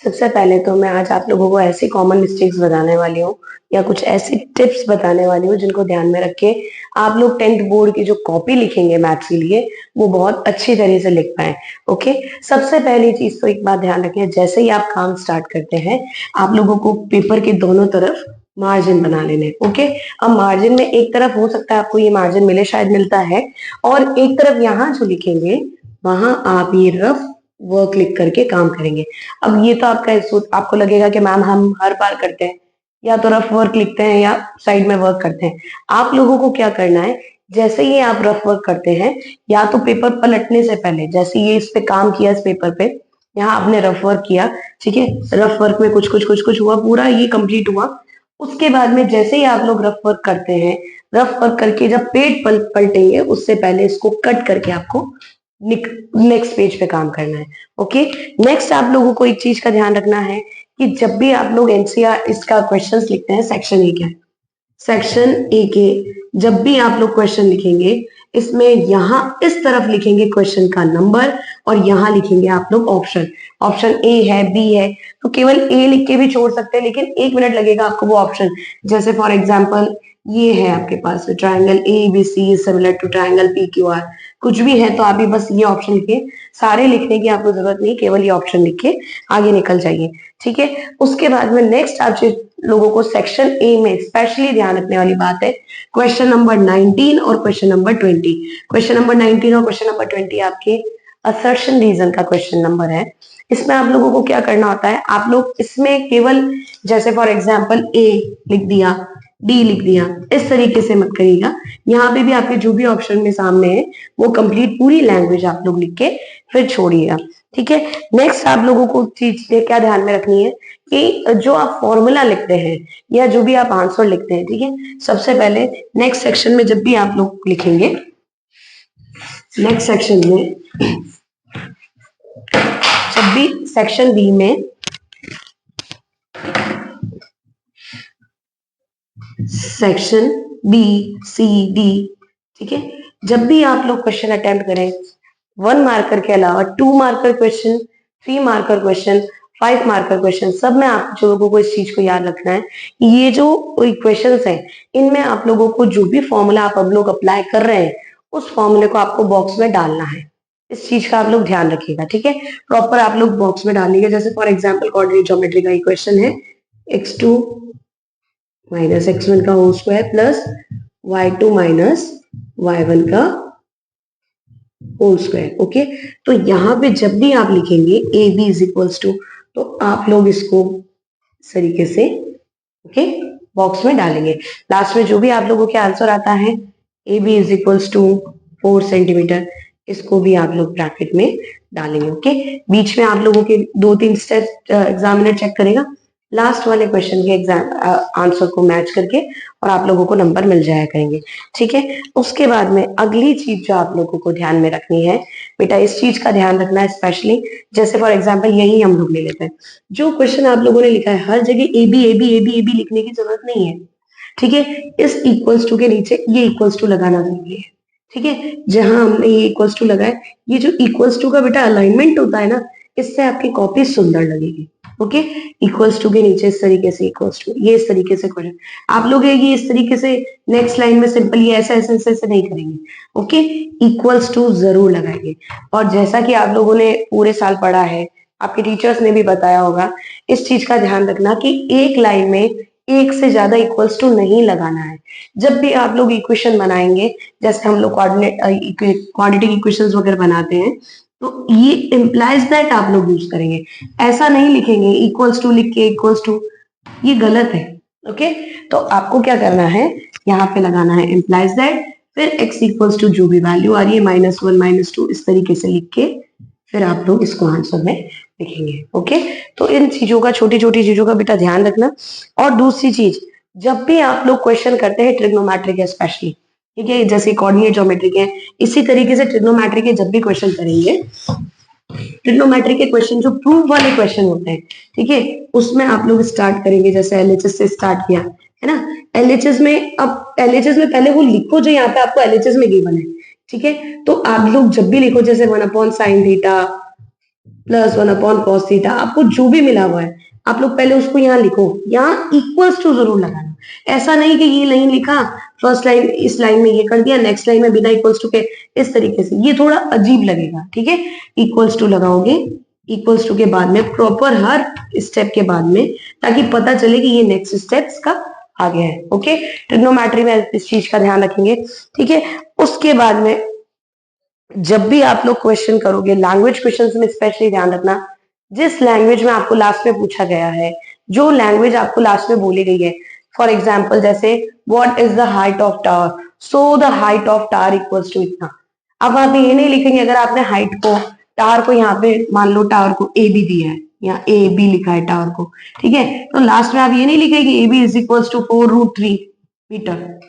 सबसे पहले तो मैं आज आप लोगों को ऐसी कॉमन मिस्टेक्स बताने वाली हूँ या कुछ ऐसी टिप्स बताने वाली हूँ जिनको ध्यान में रख के आप लोग 10th बोर्ड की जो कॉपी लिखेंगे मैथ्स के लिए वो बहुत अच्छी तरह से लिख पाए। ओके, सबसे पहली चीज तो एक बात ध्यान रखें, जैसे ही आप काम स्टार्ट करते हैं आप लोगों को पेपर के दोनों तरफ मार्जिन बना लेने। ओके, अब मार्जिन में एक तरफ हो सकता है आपको ये मार्जिन मिले, शायद मिलता है, और एक तरफ यहाँ जो लिखेंगे वहां आप ये रफ वर्क लिख करके काम करेंगे। अब ये तो आपको लगेगा कि मैम हम हर बार करते हैं, या तो रफ वर्क लिखते हैं या साइड में वर्क करते हैं। आप लोगों को क्या करना है, जैसे ही आप रफ वर्क करते हैं या तो पेपर पलटने से पहले, जैसे ये इस पे काम किया, इस पेपर पे यहाँ आपने रफ वर्क किया, ठीक है, रफ वर्क में कुछ कुछ कुछ कुछ हुआ, पूरा ये कंप्लीट हुआ। उसके बाद में जैसे ही आप लोग रफ वर्क करते हैं, रफ वर्क करके जब पेज पलटेंगे उससे पहले इसको कट करके आपको नेक्स्ट पेज पे काम करना है। ओके, नेक्स्ट आप लोगों को एक चीज का ध्यान रखना है कि जब भी आप लोग एनसीआर इसका क्वेश्चंस लिखते हैं, सेक्शन ए का, सेक्शन ए के जब भी आप लोग क्वेश्चन लिखेंगे, इसमें यहाँ इस तरफ लिखेंगे क्वेश्चन का नंबर और यहाँ लिखेंगे आप लोग ऑप्शन। ऑप्शन ए है, बी है, तो केवल ए लिख के भी छोड़ सकते हैं, लेकिन 1 मिनट लगेगा आपको वो ऑप्शन। जैसे फॉर एग्जाम्पल ये है आपके पास triangle A B C similar to triangle P Q R, कुछ भी है तो आप भी बस ये ऑप्शन लिखिए, सारे लिखने की आपको जरूरत नहीं, केवल ये ऑप्शन लिख के आगे निकल जाइए। ठीक है, उसके बाद में नेक्स्ट आप लोगों को सेक्शन ए में स्पेशली ध्यान रखने वाली बात है क्वेश्चन नंबर 19 और क्वेश्चन नंबर 20। क्वेश्चन नंबर 19 और क्वेश्चन नंबर 20 आपके असर्शन रीजन का क्वेश्चन नंबर है। इसमें आप लोगों को क्या करना होता है, आप लोग इसमें केवल जैसे फॉर एग्जाम्पल ए लिख दिया, डी लिख दिया, इस तरीके से मत करिएगा। यहाँ पे भी आपके जो भी ऑप्शन में सामने है वो कंप्लीट पूरी लैंग्वेज आप लोग लिख के फिर छोड़िएगा। ठीक है, नेक्स्ट आप लोगों को चीज क्या ध्यान में रखनी है कि जो आप फॉर्मूला लिखते हैं या जो भी आप आंसर लिखते हैं, ठीक है, सबसे पहले नेक्स्ट सेक्शन में जब भी आप लोग लिखेंगे, नेक्स्ट सेक्शन में जब भी सेक्शन बी में सेक्शन बी सी डी, ठीक है, जब भी आप लोग क्वेश्चन अटेम्प्ट करें 1 मार्कर के अलावा 2 marker question, 3 marker question, 5 marker question, सब में आप लोगों को इस चीज को याद रखना है कि ये जो क्वेश्चंस हैं इनमें आप लोगों को जो भी फॉर्मूला आप लोग अप्लाई कर रहे हैं उस फॉर्मूले को आपको बॉक्स में डालना है। इस चीज का आप लोग ध्यान रखिएगा। ठीक है, प्रॉपर आप लोग बॉक्स में डालिएगा। जैसे फॉर एग्जाम्पल कोऑर्डिनेट ज्योमेट्री का क्वेश्चन है x2 माइनस x1 का whole square plus y2 minus y1 का होल स्क्वायर। ओके, तो यहाँ पे जब भी आप लिखेंगे A B is equals to, तो आप लोग इसको इस तरीके से ओके बॉक्स में डालेंगे। लास्ट में जो भी आप लोगों के आंसर आता है A B is equals to 4 centimetre, इसको भी आप लोग ब्रैकेट में डालेंगे। ओके, बीच में आप लोगों के 2-3 स्टेप एग्जामिनर चेक करेगा, लास्ट वाले क्वेश्चन के एग्जाम आंसर को मैच करके और आप लोगों को नंबर मिल जाया करेंगे। ठीक है, उसके बाद में अगली चीज जो आप लोगों को ध्यान में रखनी है बेटा, इस चीज का ध्यान रखना है स्पेशली, जैसे फॉर एग्जांपल यही हम लोग ले लेते हैं, जो क्वेश्चन आप लोगों ने लिखा है हर जगह A B A B A B A B लिखने की जरूरत नहीं है। ठीक है, इस इक्वल्स टू के नीचे ये इक्वल्स टू लगाना जरूरी है। ठीक है, जहां हमने ये इक्वल्स टू लगाए, ये जो इक्वल्स टू का बेटा अलाइनमेंट होता है ना, इससे आपकी कॉपी सुंदर लगेगी। ओके, इक्वल्स टू के नीचे इस तरीके से इक्वल्स टू, ये इस तरीके से क्वेश्चन आप लोग ये इस तरीके से नेक्स्ट लाइन में सिंपल ये ऐसे ऐसे ऐसे ऐसे नहीं करेंगे। ओके, इक्वल्स टू जरूर लगाएंगे। और जैसा कि आप लोगों ने पूरे साल पढ़ा है, आपके टीचर्स ने भी बताया होगा, इस चीज का ध्यान रखना कि एक लाइन में एक से ज्यादा इक्वल्स टू नहीं लगाना है। जब भी आप लोग इक्वेशन बनाएंगे, जैसे हम लोग क्वाड्रेटिक इक्वेशंस वगैरह बनाते हैं, तो ये इम्प्लाइज दैट आप लोग यूज करेंगे, ऐसा नहीं लिखेंगे इक्वल्स टू लिख के इक्वल्स टू, ये गलत है। ओके, तो आपको क्या करना है, यहाँ पे लगाना है इम्प्लाइज दैट, फिर x इक्वल्स टू जो भी वैल्यू आ रही है -1 -2 इस तरीके से लिख के फिर आप लोग इसको आंसर में लिखेंगे। ओके, तो इन चीजों का, छोटी छोटी चीजों का बेटा ध्यान रखना। और दूसरी चीज, जब भी आप लोग क्वेश्चन करते हैं ट्रिग्नोमेट्रिक है स्पेशली, ठीक है, जैसे कोऑर्डिनेट ज्योमेट्रिक है, इसी तरीके से ट्रिग्नोमेट्रिक के जब भी क्वेश्चन करेंगे, ट्रिग्नोमेट्रिक के क्वेश्चन जो प्रूफ वाले क्वेश्चन होते हैं, ठीक है, उसमें आप लोग स्टार्ट करेंगे, जैसे एलएचएस से स्टार्ट किया है ना, एलएचएस में, अब एलएचएस में पहले वो लिखो जो यहाँ पे आपको एलएचएस में गिवन है। ठीक है, तो आप लोग जब भी लिखो जैसे 1/sin theta plus 1/cos theta, आपको जो भी मिला हुआ है आप लोग पहले उसको यहाँ लिखो, यहाँ इक्वल्स टू जरूर लगाना। ऐसा नहीं कि ये लाइन लिखा, फर्स्ट लाइन इस लाइन में ये कर दिया, नेक्स्ट लाइन में बिना इक्वल्स टू के, इस तरीके से ये थोड़ा अजीब लगेगा, ठीक है। इक्वल्स टू लगाओगे, इक्वल्स टू के बाद में प्रॉपर हर स्टेप के बाद में, ताकि पता चले कि ये नेक्स्ट स्टेप्स का आ गया है। ओके, ट्रिग्नोमेट्री में इस चीज का ध्यान रखेंगे, ठीक है। उसके बाद में जब भी आप लोग क्वेश्चन करोगे, लैंग्वेज क्वेश्चंस में स्पेशली ध्यान रखना, जिस लैंग्वेज में आपको लास्ट में पूछा गया है, जो लैंग्वेज आपको लास्ट में बोली गई है, फॉर एग्जाम्पल जैसे what is the height of tower, so the height of tower equals to इतना। अब आप ये नहीं लिखेंगे, अगर आपने हाइट को, टावर को यहाँ पे मान लो टावर को ए बी दिया है, यहाँ ए बी लिखा है टावर को, ठीक है, तो लास्ट में आप ये नहीं लिखेंगे A B is equals to 4√3 metre,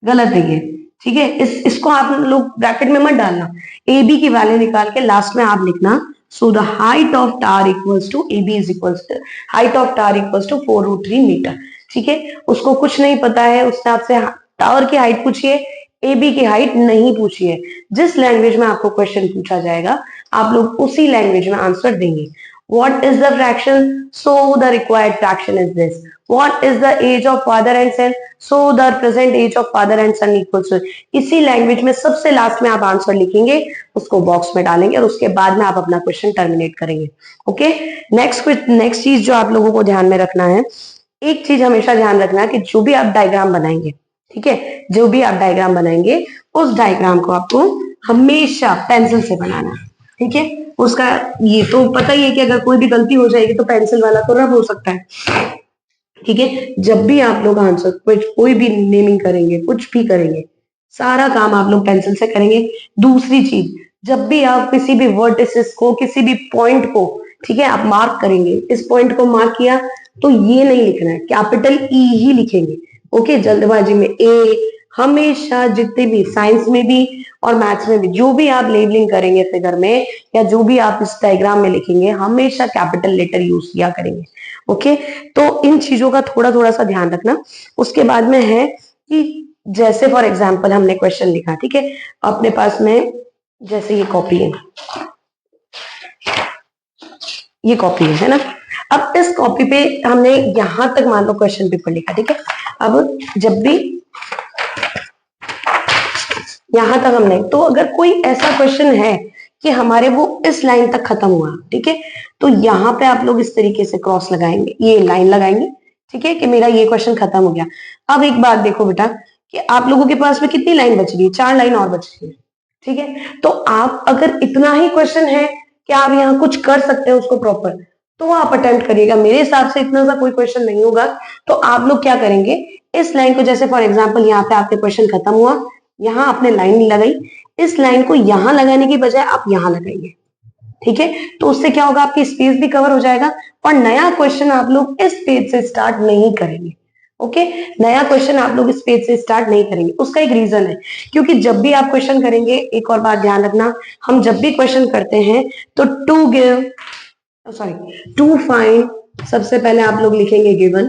गलत है ये, ठीक है। इसको आप लोग ब्रैकेट में मत डालना, ए बी की वैल्यू निकाल के लास्ट में आप लिखना, so the height of tower equals to A B is equals to height of tower equals to 4√3 metre, ठीक है। उसको कुछ नहीं पता है, उसने आपसे टावर की हाइट पूछी है, ए बी की हाइट नहीं पूछी है। जिस लैंग्वेज में आपको क्वेश्चन पूछा जाएगा आप लोग उसी लैंग्वेज में आंसर देंगे। What is the fraction? So the required fraction is this. What is the age of father and son? So the present age of father and son equals to। इसी language में सबसे last में आप answer लिखेंगे, उसको box में डालेंगे और उसके बाद में आप अपना क्वेश्चन टर्मिनेट करेंगे। ओके, नेक्स्ट चीज जो आप लोगों को ध्यान में रखना है, एक चीज हमेशा ध्यान रखना है कि जो भी आप डायग्राम बनाएंगे, ठीक है, जो भी आप डायग्राम बनाएंगे उस डायग्राम को आपको हमेशा पेंसिल से बनाना है, ठीक है। उसका ये तो पता ही है कि अगर कोई भी गलती हो जाएगी तो पेंसिल वाला तो रब हो सकता है, ठीक है। जब भी आप लोग आंसर कोई भी नेमिंग करेंगे, कुछ भी करेंगे, सारा काम आप लोग पेंसिल से करेंगे। दूसरी चीज, जब भी आप किसी भी वर्टिसेस को, किसी भी पॉइंट को, ठीक है, आप मार्क करेंगे, इस पॉइंट को मार्क किया तो ये नहीं लिखना है, कैपिटल ई ही लिखेंगे। ओके, जल्दबाजी में ए, हमेशा जितने भी साइंस में भी और मैथ्स में भी जो भी आप लेबलिंग करेंगे फिगर में, या जो भी आप इस डायग्राम में लिखेंगे, हमेशा कैपिटल लेटर यूज किया करेंगे। ओके, तो इन चीजों का थोड़ा थोड़ा सा ध्यान रखना। उसके बाद में है कि जैसे फॉर एग्जाम्पल हमने क्वेश्चन लिखा, ठीक है, अपने पास में जैसे ये कॉपी है, ये कॉपी है ना। अब इस कॉपी पे हमने यहां तक मान लो क्वेश्चन पेपर लिखा, ठीक है। अब जब भी यहां तक हमने, तो अगर कोई ऐसा क्वेश्चन है कि हमारे वो इस लाइन तक खत्म हुआ, ठीक है, तो यहाँ पे आप लोग इस तरीके से क्रॉस लगाएंगे, ये लाइन लगाएंगे, ठीक है, कि मेरा ये क्वेश्चन खत्म हो गया। अब एक बात देखो बेटा कि आप लोगों के पास में कितनी लाइन बच रही है, 4 लाइन और बच रही है, ठीक है। तो आप अगर इतना ही क्वेश्चन है कि आप यहाँ कुछ कर सकते हैं उसको प्रॉपर, तो आप अटेम्प्ट करिएगा। मेरे हिसाब से इतना सा कोई क्वेश्चन नहीं होगा, तो आप लोग क्या करेंगे, इस लाइन को जैसे फॉर एग्जाम्पल यहाँ पे आपके क्वेश्चन खत्म हुआ, यहाँ आपने लाइन लगाई, इस लाइन को यहाँ लगाने की बजाय आप यहाँ लगाइए, ठीक है। तो उससे क्या होगा, आपकी स्पेस भी कवर हो जाएगा और नया क्वेश्चन आप लोग इस पेज से स्टार्ट नहीं करेंगे। ओके, नया क्वेश्चन आप लोग इस पेज से स्टार्ट नहीं करेंगे। उसका एक रीजन है, क्योंकि जब भी आप क्वेश्चन करेंगे, एक और बात ध्यान रखना, हम जब भी क्वेश्चन करते हैं तो टू फाइंड, सबसे पहले आप लोग लिखेंगे गिवन,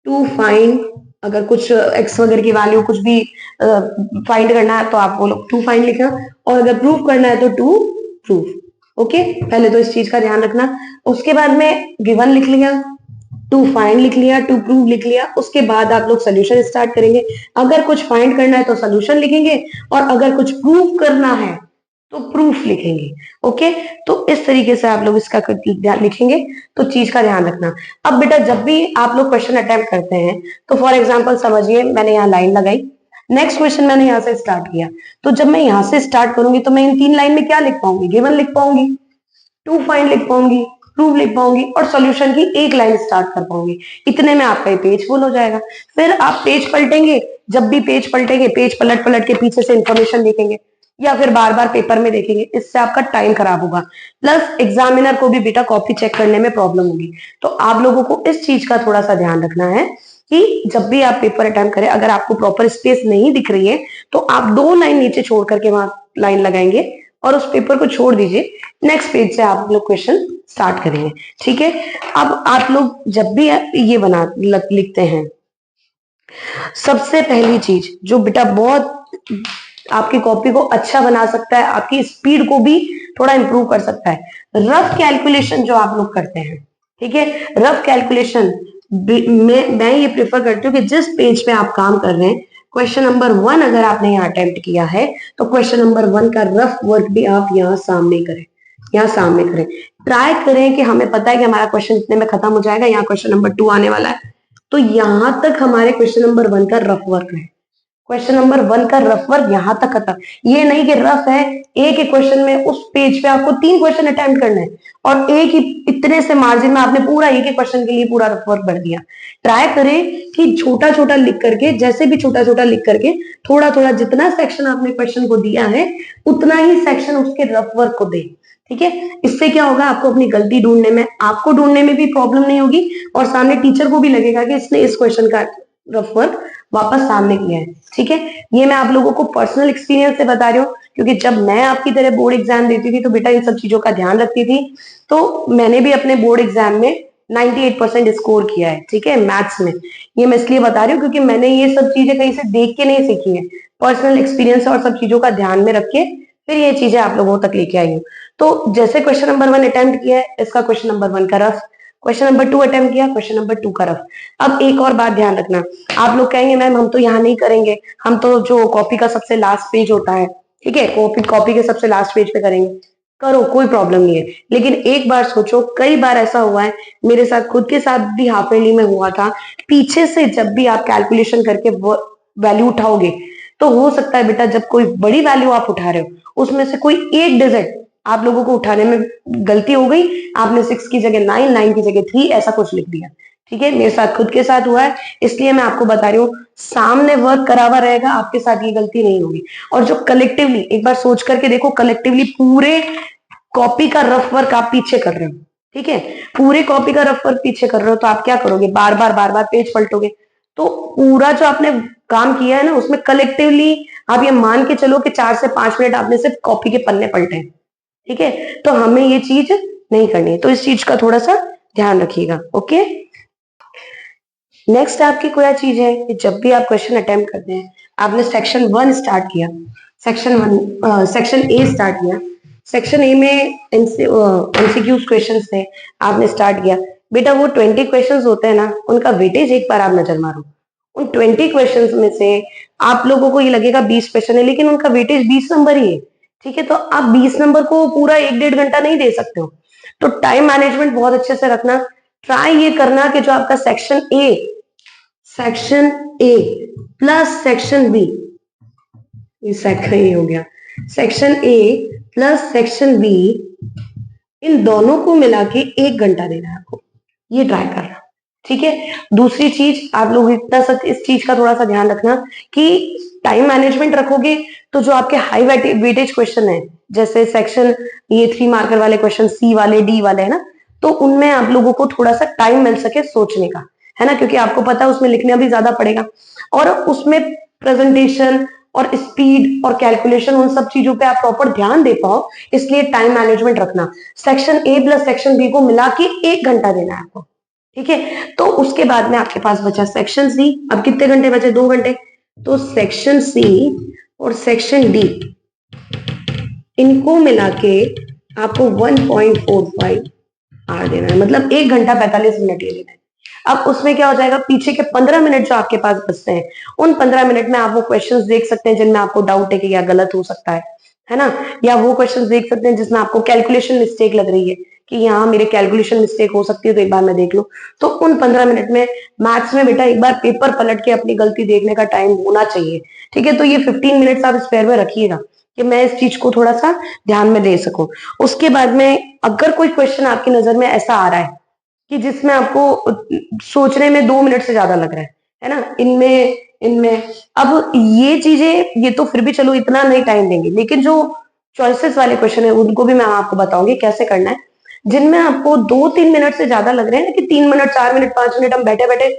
टू फाइंड, अगर कुछ एक्स वगैरह की वैल्यू कुछ भी फाइंड करना है तो आप वो लोग टू फाइंड लिखना, और अगर प्रूफ करना है तो टू प्रूफ। ओके, पहले तो इस चीज का ध्यान रखना। उसके बाद में गिवन लिख लिया, टू फाइंड लिख लिया, टू प्रूव लिख लिया, उसके बाद आप लोग सोल्यूशन स्टार्ट करेंगे। अगर कुछ फाइंड करना है तो सोल्यूशन लिखेंगे, और अगर कुछ प्रूव करना है तो प्रूफ लिखेंगे। ओके, तो इस तरीके से आप लोग इसका लिखेंगे, तो चीज का ध्यान रखना। अब बेटा जब भी आप लोग क्वेश्चन अटेम्प्ट करते हैं, तो फॉर एग्जांपल समझिए मैंने यहाँ लाइन लगाई, नेक्स्ट क्वेश्चन मैंने यहाँ से स्टार्ट किया, तो जब मैं यहाँ से स्टार्ट करूंगी तो मैं इन 3 लाइन में क्या लिख पाऊंगी, गिवन लिख पाऊंगी, टू फाइंड लिख पाऊंगी, प्रूव लिख पाऊंगी, और सॉल्यूशन की एक लाइन स्टार्ट कर पाऊंगी। इतने में आपका ये पेज फुल हो जाएगा। फिर आप पेज पलटेंगे, जब भी पेज पलटेंगे, पेज पलट पलट के पीछे से इंफॉर्मेशन देखेंगे, या फिर बार बार पेपर में देखेंगे, इससे आपका टाइम खराब होगा, प्लस एग्जामिनर को भी बेटा कॉपी चेक करने में प्रॉब्लम होगी। तो आप लोगों को इस चीज का थोड़ा सा ध्यान रखना है कि जब भी आप पेपर अटेम्प्ट करें, अगर आपको प्रॉपर स्पेस नहीं दिख रही है तो आप 2 लाइन नीचे छोड़ करके वहां लाइन लगाएंगे और उस पेपर को छोड़ दीजिए, नेक्स्ट पेज से आप लोग क्वेश्चन स्टार्ट करेंगे, ठीक है। अब आप लोग जब भी ये लिखते हैं, सबसे पहली चीज जो बेटा बहुत आपकी कॉपी को अच्छा बना सकता है, आपकी स्पीड को भी थोड़ा इंप्रूव कर सकता है। रफ कैलकुलेशन जो आप लोग करते हैं, ठीक है, रफ कैलकुलेशन मैं ये प्रेफर करती हूँ कि जिस पेज पे आप काम कर रहे हैं, क्वेश्चन नंबर 1 अगर आपने यहाँ अटेम्प्ट किया है तो क्वेश्चन नंबर 1 का रफ वर्क भी आप यहाँ सामने करें, यहाँ सामने करें। ट्राई करें कि हमें पता है कि हमारा क्वेश्चन इतने में खत्म हो जाएगा, यहाँ क्वेश्चन नंबर 2 आने वाला है, तो यहां तक हमारे क्वेश्चन नंबर 1 का रफ वर्क है। क्वेश्चन नंबर 1 का रफ वर्क यहां तक खत्म। ये नहीं कि रफ है, एक ही क्वेश्चन में उस पेज पे आपको 3 क्वेश्चन अटेम्प्ट करना है और एक ही इतने से मार्जिन में आपने पूरा एक ही क्वेश्चन के लिए पूरा रफ वर्क भर दिया। ट्राई करें कि छोटा छोटा लिख करके, जैसे भी छोटा छोटा लिख करके, थोड़ा थोड़ा जितना सेक्शन आपने क्वेश्चन को दिया है उतना ही सेक्शन उसके रफ वर्क को दे, ठीक है। इससे क्या होगा, आपको अपनी गलती ढूंढने में, आपको ढूंढने में भी प्रॉब्लम नहीं होगी और सामने टीचर को भी लगेगा कि इसने इस क्वेश्चन का रफ वर्क वापस सामने किया है, ठीक है। ये मैं आप लोगों को पर्सनल एक्सपीरियंस से बता रही हूँ, क्योंकि जब मैं आपकी तरह बोर्ड एग्जाम देती थी तो बेटा इन सब चीजों का ध्यान रखती थी, तो मैंने भी अपने बोर्ड एग्जाम में 98% स्कोर किया है, ठीक है, मैथ्स में। ये मैं इसलिए बता रही हूँ क्योंकि मैंने ये सब चीजें कहीं से देख के नहीं सीखी है, पर्सनल एक्सपीरियंस और सब चीजों का ध्यान में रख के फिर ये चीजें आप लोगों तक लेके आई हूँ। तो जैसे क्वेश्चन नंबर 1 अटेम्प्ट किया है, इसका क्वेश्चन नंबर 1 का रफ, क्वेश्चन नंबर 2 अटेम्प्ट किया, क्वेश्चन नंबर 2 का रफ। अब एक और बात ध्यान रखना, आप लोग कहेंगे मैम हम तो यहाँ नहीं करेंगे, हम तो जो कॉपी का सबसे लास्ट पेज होता है, ठीक है, कॉपी के सबसे लास्ट पेज पे करेंगे। करो, कोई प्रॉब्लम नहीं है, लेकिन एक बार सोचो, कई बार ऐसा हुआ है, मेरे साथ खुद के साथ भी हाफ ईयरली में हुआ था, पीछे से जब भी आप कैलकुलेशन करके वैल्यू उठाओगे तो हो सकता है बेटा जब कोई बड़ी वैल्यू आप उठा रहे हो उसमें से कोई एक डिजिट आप लोगों को उठाने में गलती हो गई, आपने 6 की जगह 9, 9 की जगह 3 ऐसा कुछ लिख दिया, ठीक है। मेरे साथ खुद के साथ हुआ है, इसलिए मैं आपको बता रही हूँ, सामने वर्क करा हुआ रहेगा, आपके साथ ये गलती नहीं होगी। और जो कलेक्टिवली, एक बार सोच करके देखो, कलेक्टिवली पूरे कॉपी का रफ वर्क आप पीछे कर रहे हो, ठीक है, पूरे कॉपी का रफ वर्क पीछे कर रहे हो, तो आप क्या करोगे, बार बार पेज पलटोगे। तो पूरा जो आपने काम किया है ना, उसमें कलेक्टिवली आप ये मान के चलो कि 4 से 5 मिनट आपने सिर्फ कॉपी के पन्ने पलटे हैं, ठीक है। तो हमें ये चीज नहीं करनी है, तो इस चीज का थोड़ा सा ध्यान रखिएगा, ओके। नेक्स्ट आपकी क्या चीज है कि जब भी आप क्वेश्चन अटेम्प्ट करते हैं, आपने सेक्शन 1 स्टार्ट किया, सेक्शन ए स्टार्ट किया, सेक्शन ए में एमसीक्यूज क्वेश्चंस थे, आपने स्टार्ट किया, बेटा वो 20 क्वेश्चंस होते हैं ना, उनका वेटेज एक बार आप नजर मारो। उन 20 क्वेश्चंस में से आप लोगों को ये लगेगा 20 क्वेश्चन है, लेकिन उनका वेटेज 20 नंबर ही है, ठीक है। तो आप 20 नंबर को पूरा 1-1.5 घंटा नहीं दे सकते हो, तो टाइम मैनेजमेंट बहुत अच्छे से रखना। ट्राई ये करना कि जो आपका section A plus section B, ये सेक्शन ए हो गया, section A plus section B, इन दोनों को मिला के 1 घंटा देना है आपको, ये ट्राई करना, ठीक है। दूसरी चीज आप लोग इस चीज का थोड़ा सा ध्यान रखना कि टाइम मैनेजमेंट रखोगे तो जो आपके हाई वेटेज क्वेश्चन है, जैसे सेक्शन ये 3 मार्कर वाले क्वेश्चन, सी वाले, डी वाले है ना, तो उनमें आप लोगों को थोड़ा सा टाइम मिल सके सोचने का, है ना, क्योंकि आपको पता है उसमें लिखना भी ज्यादा पड़ेगा और उसमें प्रेजेंटेशन और स्पीड और कैलकुलेशन, उन सब चीजों पे आप प्रॉपर ध्यान दे पाओ, इसलिए टाइम मैनेजमेंट रखना। Section A plus section B को मिला के 1 घंटा देना है आपको, ठीक है। तो उसके बाद में आपके पास बचा सेक्शन सी, अब कितने घंटे बचे, 2 घंटे, तो सेक्शन सी और सेक्शन डी, इनको मिला के आपको 1.45 आवर देना है, मतलब 1 घंटा 45 मिनट ये देना है। अब उसमें क्या हो जाएगा, पीछे के 15 मिनट जो आपके पास बचते हैं, उन 15 मिनट में आप वो क्वेश्चंस देख सकते हैं जिनमें आपको डाउट है कि क्या गलत हो सकता है ना, या वो क्वेश्चंस देख सकते हैं जिसमें आपको कैलकुलेशन मिस्टेक लग रही है कि यहाँ मेरे कैलकुलेशन मिस्टेक हो सकती है, तो एक बार मैं देख लूं। तो उन 15 मिनट में मैथ्स में बेटा एक बार पेपर पलट के अपनी गलती देखने का टाइम होना चाहिए, ठीक है। तो ये 15 मिनट्स आप स्पेयर में रखिएगा कि मैं इस चीज को थोड़ा सा ध्यान में दे सकूं। उसके बाद में अगर कोई क्वेश्चन आपकी नजर में ऐसा आ रहा है कि जिसमें आपको सोचने में 2 मिनट से ज्यादा लग रहा है ना, इनमें इनमें अब ये चीजें, ये तो फिर भी चलो इतना नहीं टाइम देंगे, लेकिन जो चॉइसेस वाले क्वेश्चन है उनको भी मैं आपको बताऊंगी कैसे करना है, जिनमें आपको 2-3 मिनट से ज्यादा लग रहे हैं ना, कि 3 मिनट 4 मिनट 5 मिनट हम बैठे बैठे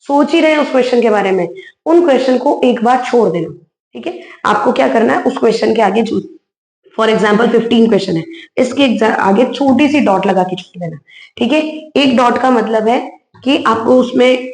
सोच ही रहे हैं उस क्वेश्चन के बारे में, उन क्वेश्चन को एक बार छोड़ देना, ठीक है। आपको क्या करना है, उस क्वेश्चन के आगे फॉर एग्जाम्पल 15 क्वेश्चन है, इसके आगे छोटी सी डॉट लगा के छोड़ देना, ठीक है। एक डॉट का मतलब है कि आपको उसमें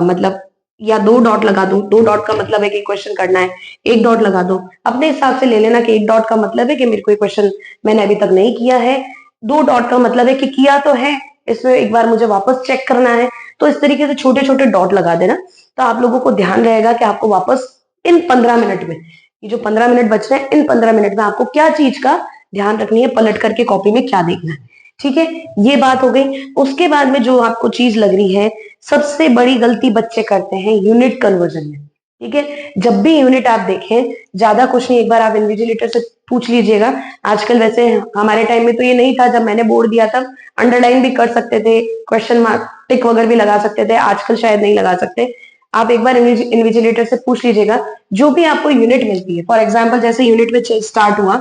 मतलब या 2 डॉट लगा दो। 2 डॉट का मतलब है कि क्वेश्चन करना है, 1 डॉट लगा दो। अपने हिसाब से ले लेना कि 1 डॉट का मतलब है कि मेरे को ये क्वेश्चन मैंने अभी तक नहीं किया है, 2 डॉट का मतलब है कि किया तो है, इसमें एक बार मुझे वापस चेक करना है। तो इस तरीके से छोटे छोटे डॉट लगा देना, तो आप लोगों को ध्यान रहेगा कि आपको वापस इन 15 मिनट में, ये जो 15 मिनट बच रहे हैं, इन 15 मिनट में आपको क्या चीज का ध्यान रखनी है, पलट करके कॉपी में क्या देखना है। ठीक है, ये बात हो गई। उसके बाद में जो आपको चीज लग रही है, सबसे बड़ी गलती बच्चे करते हैं यूनिट कन्वर्जन में। ठीक है, जब भी यूनिट आप देखें, ज्यादा कुछ नहीं, एक बार आप इन्विजिलेटर से पूछ लीजिएगा। आजकल वैसे हमारे टाइम में तो ये नहीं था, जब मैंने बोर्ड दिया था अंडरलाइन भी कर सकते थे, क्वेश्चन मार्क टिक वगैरह भी लगा सकते थे, आजकल शायद नहीं लगा सकते। आप एक बार इन्विजिलेटर से पूछ लीजिएगा, जो भी आपको यूनिट मिलती है, फॉर एग्जाम्पल जैसे यूनिट में स्टार्ट हुआ,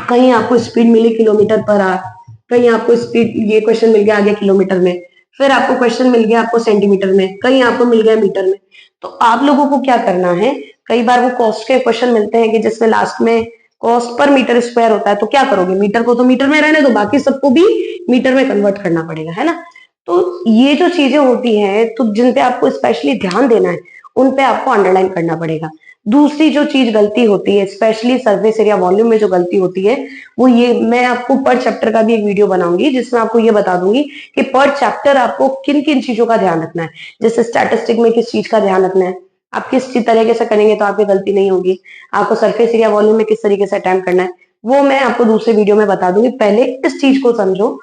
कहीं आपको स्पीड मिली किलोमीटर पर आवर, कहीं आपको स्पीड, ये क्वेश्चन मिल गया आगे किलोमीटर में, फिर आपको क्वेश्चन मिल गया आपको सेंटीमीटर में, कहीं आपको मिल गया मीटर में। तो आप लोगों को क्या करना है, कई बार वो कॉस्ट के क्वेश्चन मिलते हैं कि जिसमें लास्ट में कॉस्ट पर मीटर स्क्वायर होता है, तो क्या करोगे, मीटर को तो मीटर में रहने दो, बाकी सबको भी मीटर में कन्वर्ट करना पड़ेगा, है ना। तो ये जो चीजें होती हैं, तो जिन पे आपको स्पेशली ध्यान देना है, उन पे आपको अंडरलाइन करना पड़ेगा। दूसरी जो चीज गलती होती है, स्पेशली सरफेस एरिया वॉल्यूम में जो गलती होती है, वो ये, मैं आपको पर चैप्टर का भी एक वीडियो बनाऊंगी जिसमें आपको ये बता दूंगी कि पर चैप्टर आपको किन किन चीजों का ध्यान रखना है। जैसे स्टैटिस्टिक में किस चीज का ध्यान रखना है, आप किस तरीके से करेंगे तो आपकी गलती नहीं होगी, आपको सरफेस एरिया वॉल्यूम में किस तरीके से अटेम्प्ट करना है, वो मैं आपको दूसरे वीडियो में बता दूंगी। पहले इस चीज को समझो,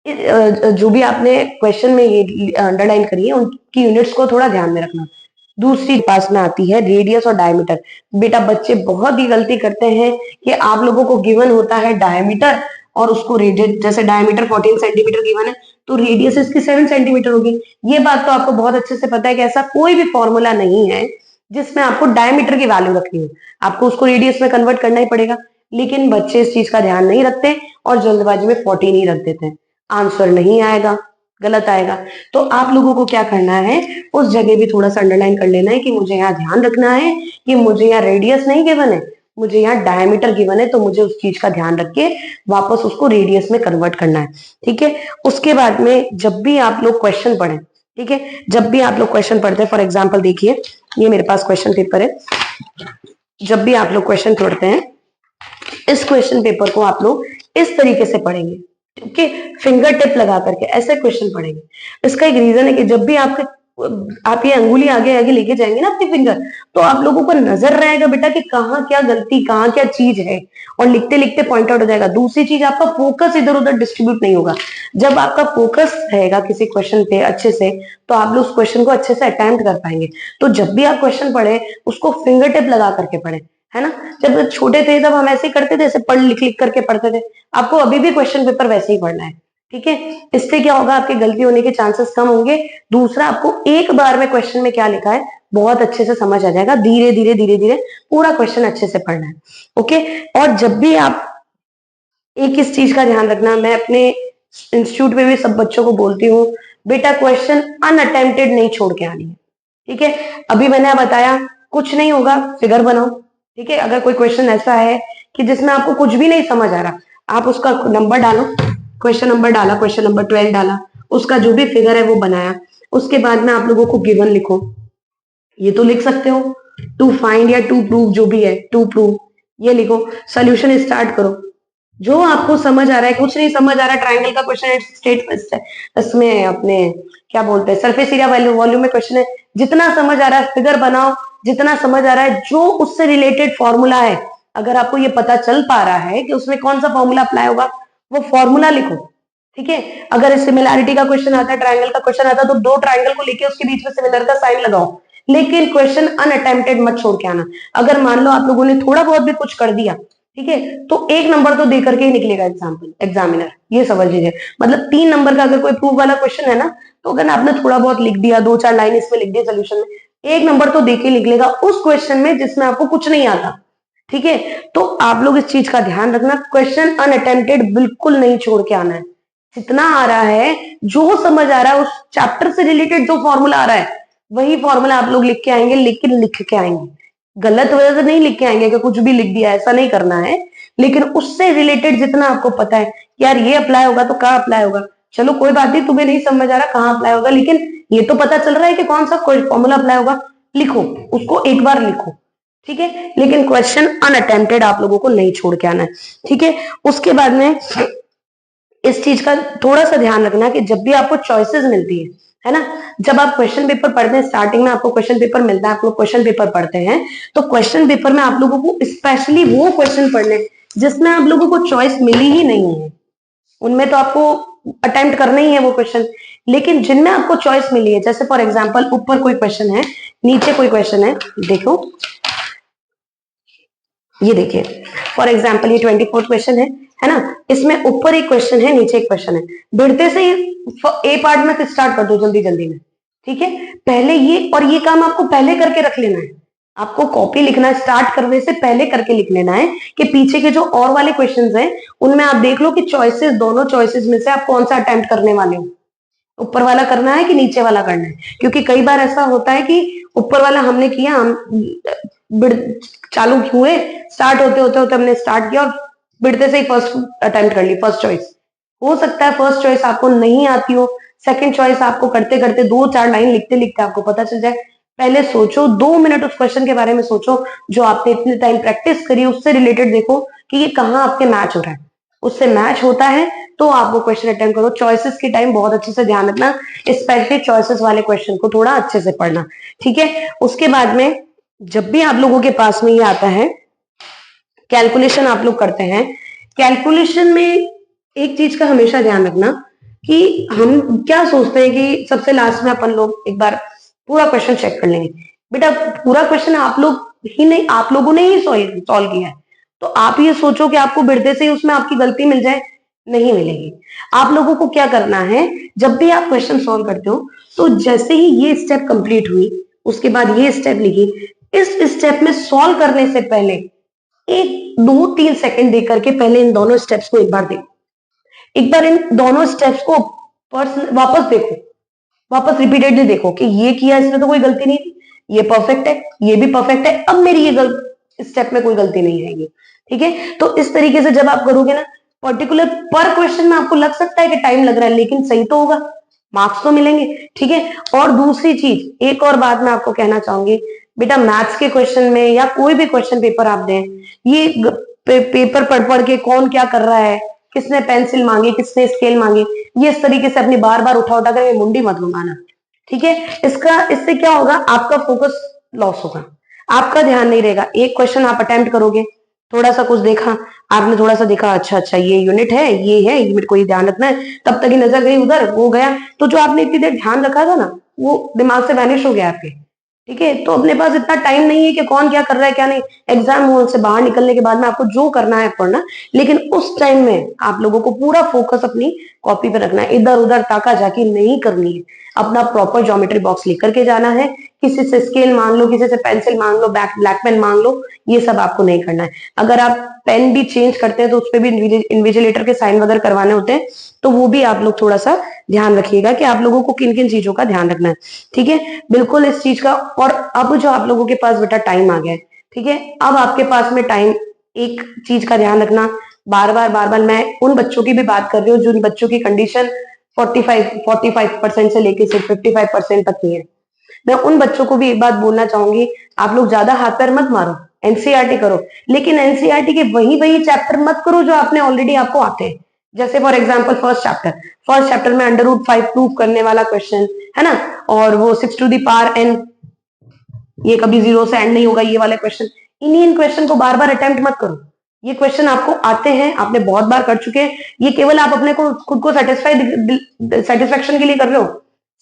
जो भी आपने क्वेश्चन में ये अंडरलाइन करी है, उनकी यूनिट्स को थोड़ा ध्यान में रखना। दूसरी पास में आती है रेडियस और डायमीटर। बेटा बच्चे बहुत ही गलती करते हैं कि आप लोगों को गिवन होता है डायमीटर और उसको रेडियस, जैसे डायमीटर 14 सेंटीमीटर गिवन है तो रेडियस इसकी 7 सेंटीमीटर होगी। ये बात तो आपको बहुत अच्छे से पता है कि ऐसा कोई भी फॉर्मूला नहीं है जिसमें आपको डायमीटर की वैल्यू रखनी हो, आपको उसको रेडियस में कन्वर्ट करना ही पड़ेगा। लेकिन बच्चे इस चीज का ध्यान नहीं रखते और जल्दबाजी में 14 ही रख देते हैं, आंसर नहीं आएगा, गलत आएगा। तो आप लोगों को क्या करना है, उस जगह भी थोड़ा सा अंडरलाइन कर लेना है कि मुझे यहाँ ध्यान रखना है कि मुझे यहाँ रेडियस नहीं गिवन है, मुझे यहाँ डायमीटर गिवन है, तो मुझे उस चीज का ध्यान रख के वापस उसको रेडियस में कन्वर्ट करना है। ठीक है, उसके बाद में जब भी आप लोग क्वेश्चन पढ़ें, ठीक है, जब भी आप लोग क्वेश्चन पढ़ते हैं, फॉर एग्जाम्पल देखिए ये मेरे पास क्वेश्चन पेपर है, जब भी आप लोग क्वेश्चन पढ़ते हैं, इस क्वेश्चन पेपर को आप लोग इस तरीके से पढ़ेंगे, ओके, फिंगर टिप लगा करके ऐसे क्वेश्चन पढ़ेंगे। इसका एक रीजन है कि जब भी आप ये अंगुली आगे आगे लेके जाएंगे ना अपनी फिंगर, तो आप लोगों को नजर रहेगा बेटा कि कहाँ क्या गलती, कहाँ क्या चीज है, और लिखते लिखते पॉइंट आउट हो जाएगा। दूसरी चीज, आपका फोकस इधर उधर डिस्ट्रीब्यूट नहीं होगा। जब आपका फोकस रहेगा किसी क्वेश्चन पे अच्छे से, तो आप लोग उस क्वेश्चन को अच्छे से अटेम्प्ट कर पाएंगे। तो जब भी आप क्वेश्चन पढ़े, उसको फिंगर टिप लगा करके पढ़े, है ना। जब छोटे थे तब हम ऐसे ही करते थे, ऐसे पढ़ लिख लिख करके पढ़ते थे। आपको अभी भी क्वेश्चन पेपर वैसे ही पढ़ना है, ठीक है। इससे क्या होगा, आपकी गलती होने के चांसेस कम होंगे। दूसरा, आपको एक बार में क्वेश्चन में क्या लिखा है बहुत अच्छे से समझ आ जाएगा। धीरे धीरे धीरे धीरे पूरा क्वेश्चन अच्छे से पढ़ना है, ओके। और जब भी आप, एक इस चीज का ध्यान रखना, मैं अपने इंस्टीट्यूट में भी सब बच्चों को बोलती हूँ, बेटा क्वेश्चन अनअटेम्प्टेड नहीं छोड़ के आनी है, ठीक है। अभी मैंने बताया कुछ नहीं होगा, फिगर बनाओ, ठीक है। अगर कोई क्वेश्चन ऐसा है कि जिसमें आपको कुछ भी नहीं समझ आ रहा, आप उसका नंबर डालो, क्वेश्चन नंबर डाला, क्वेश्चन नंबर 12 डाला, उसका जो भी फिगर है वो बनाया। उसके बाद में आप लोगों को गिवन लिखो, ये तो लिख सकते हो, टू फाइंड या टू प्रूव, जो भी है, टू प्रूव, ये लिखो। सोल्यूशन स्टार्ट करो, जो आपको समझ आ रहा है। कुछ नहीं समझ आ रहा, ट्रायंगल का क्वेश्चन है, स्टेट है, इसमें अपने क्या बोलते हैं, सरफेस एरिया वॉल्यूम में क्वेश्चन है, जितना समझ आ रहा है फिगर बनाओ, जितना समझ आ रहा है, जो उससे रिलेटेड फॉर्मूला है, अगर आपको ये पता चल पा रहा है कि उसमें कौन सा फॉर्मूला अप्लाई होगा, वो फॉर्मूला लिखो, ठीक है। अगर सिमिलैरिटी का क्वेश्चन आता है, ट्रायंगल का क्वेश्चन आता है, तो दो ट्रायंगल को लेके उसके बीच में सिमिलर का साइन लगाओ, लेकिन क्वेश्चन अनअटेम्प्टेड मत छोड़ के आना। अगर मान लो आप लोगों ने थोड़ा बहुत भी कुछ कर दिया, ठीक है, तो 1 नंबर तो दे करके ही निकलेगा एग्जामिनर, ये समझ लीजिए। मतलब 3 नंबर का अगर कोई प्रूफ वाला क्वेश्चन है ना, तो अगर आपने थोड़ा बहुत लिख दिया, 2-4 लाइन इसमें लिख दी सोल्यूशन में, 1 नंबर तो दे के निकलेगा उस क्वेश्चन में जिसमें आपको कुछ नहीं आता, ठीक है। तो आप लोग इस चीज का ध्यान रखना, क्वेश्चन अनअटेम्प्टेड बिल्कुल नहीं छोड़ के आना है। जितना आ रहा है, जो समझ आ रहा है, उस चैप्टर से रिलेटेड जो फॉर्मूला आ रहा है, वही फॉर्मूला आप लोग लिख के आएंगे, लेकिन लिख के आएंगे, गलत वजह से नहीं लिख के आएंगे कि कुछ भी लिख दिया, ऐसा नहीं करना है। लेकिन उससे रिलेटेड जितना आपको पता है, यार ये अप्लाई होगा तो कहाँ अप्लाई होगा, चलो कोई बात नहीं, तुम्हें नहीं समझ आ रहा कहाँ अप्लाई होगा, लेकिन ये तो पता चल रहा है कि कौन सा फॉर्मूला अप्लाई होगा, लिखो उसको एक बार लिखो, ठीक है। लेकिन क्वेश्चन अनअटेम्प्टेड आप लोगों को नहीं छोड़ के आना है, ठीक है। उसके बाद में इस चीज का थोड़ा सा ध्यान रखना कि जब भी आपको चॉइसेस मिलती है ना, जब आप क्वेश्चन पेपर पढ़ते हैं, स्टार्टिंग में आपको क्वेश्चन पेपर मिलता है, आप लोग क्वेश्चन पेपर पढ़ते हैं, तो क्वेश्चन पेपर में आप लोगों को स्पेशली वो क्वेश्चन पढ़ने जिसमें आप लोगों को चॉइस मिली ही नहीं है, उनमें तो आपको अटेम्प्ट करना ही है वो क्वेश्चन। लेकिन जिनमें आपको चॉइस मिली है, जैसे फॉर एग्जाम्पल ऊपर कोई क्वेश्चन है, नीचे कोई क्वेश्चन है, देखो ये देखिए फॉर एग्जाम्पल ये 24 क्वेश्चन है ना, इसमें ऊपर एक क्वेश्चन है, नीचे एक क्वेश्चन है, भिड़ते से ए पार्ट में स्टार्ट कर दो जल्दी जल्दी में, ठीक है। पहले ये और ये काम आपको पहले करके रख लेना है, आपको कॉपी लिखना स्टार्ट करने से पहले करके लिख लेना है कि पीछे के जो और वाले क्वेश्चंस हैं उनमें आप देख लो कि चॉइसेस, दोनों चॉइसेस में से आप कौन सा अटेम्प्ट करने वाले हो, ऊपर वाला करना है कि नीचे वाला करना है। क्योंकि कई बार ऐसा होता है कि ऊपर वाला हमने किया, हम चालू हुए, स्टार्ट होते होते होते हमने स्टार्ट किया और बिड़ते से ही फर्स्ट अटेम्प्ट कर ली, फर्स्ट चॉइस। हो सकता है फर्स्ट चॉइस आपको नहीं आती हो, सेकंड चॉइस आपको करते करते 2-4 लाइन लिखते लिखते आपको पता चल जाए। पहले सोचो 2 मिनट उस क्वेश्चन के बारे में सोचो जो आपने इतने टाइम प्रैक्टिस करी, उससे रिलेटेड देखो कि ये कहाँ आपके मैच हो रहा है, उससे मैच होता है तो आप वो क्वेश्चन अटेम्प्ट करो। चॉइसेस के टाइम बहुत अच्छे से ध्यान रखना, स्पेशली चॉइसेस वाले क्वेश्चन को थोड़ा अच्छे से पढ़ना, ठीक है। उसके बाद में जब भी आप लोगों के पास में ये आता है, कैलकुलेशन आप लोग करते हैं, कैलकुलेशन में एक चीज का हमेशा ध्यान रखना कि हम क्या सोचते हैं कि सबसे लास्ट में अपन लोग एक बार पूरा क्वेश्चन चेक कर लेंगे। बेटा पूरा क्वेश्चन आप लोग ही नहीं, आप लोगों ने ही सॉल्व किया है, तो आप ये सोचो कि आपको बिड़ते से ही उसमें आपकी गलती मिल जाए, नहीं मिलेगी। आप लोगों को क्या करना है, जब भी आप क्वेश्चन सॉल्व करते हो तो जैसे ही ये स्टेप कंप्लीट हुई, उसके बाद ये स्टेप लिखी, इस स्टेप में सॉल्व करने से पहले 1-2-3 सेकंड दे करके पहले इन दोनों स्टेप्स को एक बार देखो, एक बार इन दोनों स्टेप्स को वापस देखो, वापस रिपीटेडली देखो कि ये किया, इसमें तो कोई गलती नहीं थी, ये परफेक्ट है, ये भी परफेक्ट है, अब मेरी ये स्टेप में कोई गलती नहीं रहेगी, ठीक है। तो इस तरीके से जब आप करोगे ना, पर्टिकुलर पर क्वेश्चन में आपको लग सकता है कि टाइम लग रहा है, लेकिन सही तो होगा, मार्क्स तो मिलेंगे, ठीक है। और दूसरी चीज, एक और बात मैं आपको कहना चाहूंगी, बेटा मैथ्स के क्वेश्चन में या कोई भी क्वेश्चन पेपर आप दें, ये पेपर पढ़ पढ़ के कौन क्या कर रहा है, किसने पेंसिल मांगी, किसने स्केल मांगी, ये इस तरीके से अपनी बार बार उठा उठा कर मुंडी मत घुमाना, ठीक है। इससे क्या होगा, आपका फोकस लॉस होगा, आपका ध्यान नहीं रहेगा। एक क्वेश्चन आप अटेम्प्ट करोगे, थोड़ा सा कुछ देखा आपने, थोड़ा सा देखा, अच्छा अच्छा ये यूनिट है, ये है, यूनिट को ही ध्यान रखना है, तब तक ही नजर गई उधर, वो गया, तो जो आपने इतनी देर ध्यान रखा था ना, वो दिमाग से वैनिश हो गया आपके, ठीक है। तो अपने पास इतना टाइम नहीं है कि कौन क्या कर रहा है क्या नहीं, एग्जाम हॉल से बाहर निकलने के बाद में आपको जो करना है पढ़ना, लेकिन उस टाइम में आप लोगों को पूरा फोकस अपनी कॉपी पे रखना है, इधर उधर ताका झाकी नहीं करनी है, अपना प्रॉपर ज्योमेट्री बॉक्स लेकर के जाना है, किसी से स्केल मांग लो, किसी से पेंसिल मांग लो, ब्लैक पेन मांग लो, ये सब आपको नहीं करना है। अगर आप पेन भी चेंज करते हैं तो उस पर भी इन्विजिलेटर के साइन वगैरह करवाने होते हैं, तो वो भी आप लोग थोड़ा सा ध्यान रखिएगा कि आप लोगों को किन किन चीजों का ध्यान रखना है, ठीक है, बिल्कुल इस चीज का। और अब जो आप लोगों के पास बेटा टाइम आ गया है, ठीक है, अब आपके पास में टाइम, एक चीज का ध्यान रखना, बार बार मैं उन बच्चों की भी बात कर रही हूँ जिन बच्चों की कंडीशन 45% से लेके सिर्फ 55% तक की है, मैं उन बच्चों को भी एक बात बोलना चाहूंगी, आप लोग ज्यादा हाथ पैर मत मारो, एनसीईआरटी करो, लेकिन एनसीईआरटी के वही चैप्टर मत करो जो आपने ऑलरेडी आपको आते हैं। जैसे फॉर एग्जांपल फर्स्ट चैप्टर में √5 प्रूफ करने वाला क्वेश्चन है ना, और वो 6⁴n, ये कभी 0 से एंड नहीं होगा, ये वाले क्वेश्चन, इन क्वेश्चन को बार बार अटेम्प्ट मत करो। ये क्वेश्चन आपको आते हैं, आपने बहुत बार कर चुके हैं, ये केवल आप अपने को खुद को सेटिस्फेक्शन के लिए कर रहे हो,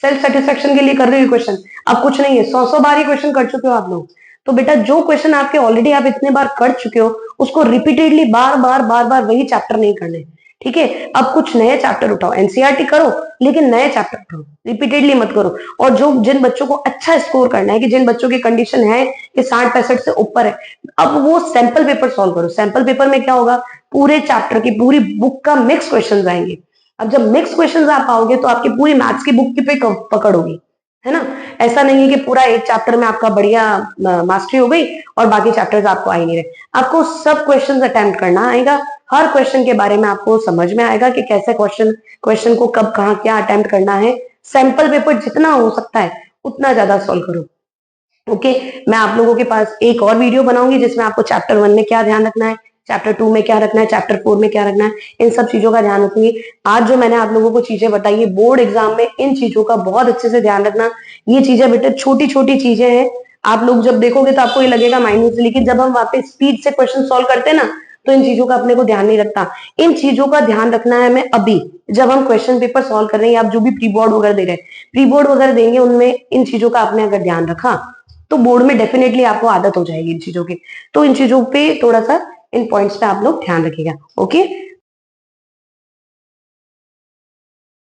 सेल्फ सेटिस्फेक्शन के लिए कर रहे हो क्वेश्चन, अब कुछ नहीं है, 100 बार ये क्वेश्चन कर चुके हो आप लोग। तो बेटा जो क्वेश्चन आपके ऑलरेडी आप इतने बार कर चुके हो, उसको रिपीटेडली बार बार वही चैप्टर नहीं करने, ठीक है। अब कुछ नए चैप्टर उठाओ, एनसीईआरटी करो लेकिन नए चैप्टर उठाओ, रिपीटेडली मत करो। और जो जिन बच्चों को अच्छा स्कोर करना है, कि जिन बच्चों की कंडीशन है कि 60-65 से ऊपर है, अब वो सैंपल पेपर सॉल्व करो। सैंपल पेपर में क्या होगा, पूरे चैप्टर की पूरी बुक का मिक्स क्वेश्चन आएंगे। अब जब मिक्स क्वेश्चन आप पाओगे तो आपकी पूरी मैथ्स की बुक की पे पकड़ होगी, है ना। ऐसा नहीं है कि पूरा एक चैप्टर में आपका बढ़िया मास्टरी हो गई और बाकी चैप्टर्स आपको आ ही नहीं रहे, आपको सब क्वेश्चंस अटेम्प्ट करना आएगा, हर क्वेश्चन के बारे में आपको समझ में आएगा कि कैसे क्वेश्चन को कब कहाँ क्या अटेम्प्ट करना है, सैंपल पेपर जितना हो सकता है उतना ज्यादा सॉल्व करो। ओके, मैं आप लोगों के पास एक और वीडियो बनाऊंगी जिसमें आपको चैप्टर 1 में क्या ध्यान रखना है, चैप्टर 2 में क्या रखना है, चैप्टर 4 में क्या रखना है, इन सब चीजों का ध्यान रखूंगी। आज जो मैंने आप लोगों को चीजें बताई है बोर्ड एग्जाम में इन चीजों का बहुत अच्छे से ध्यान रखना। ये चीजें बेटे छोटी छोटी चीजें हैं, आप लोग जब देखोगे तो आपको ये लगेगा माइन्यूट, लेकिन जब हम वहां पे स्पीड से क्वेश्चन सॉल्व करते हैं ना तो इन चीजों का अपने को ध्यान नहीं रखता। इन चीजों का ध्यान रखना है हमें अभी जब हम क्वेश्चन पेपर सॉल्व कर रहे हैं, या आप जो भी प्री बोर्ड वगैरह दे रहे हैं, प्री बोर्ड वगैरह देंगे उनमें इन चीजों का आपने अगर ध्यान रखा तो बोर्ड में डेफिनेटली आपको आदत हो जाएगी इन चीजों की। तो इन चीजों पे थोड़ा सा इन पॉइंट्स पे आप लोग ध्यान रखिएगा। ओके,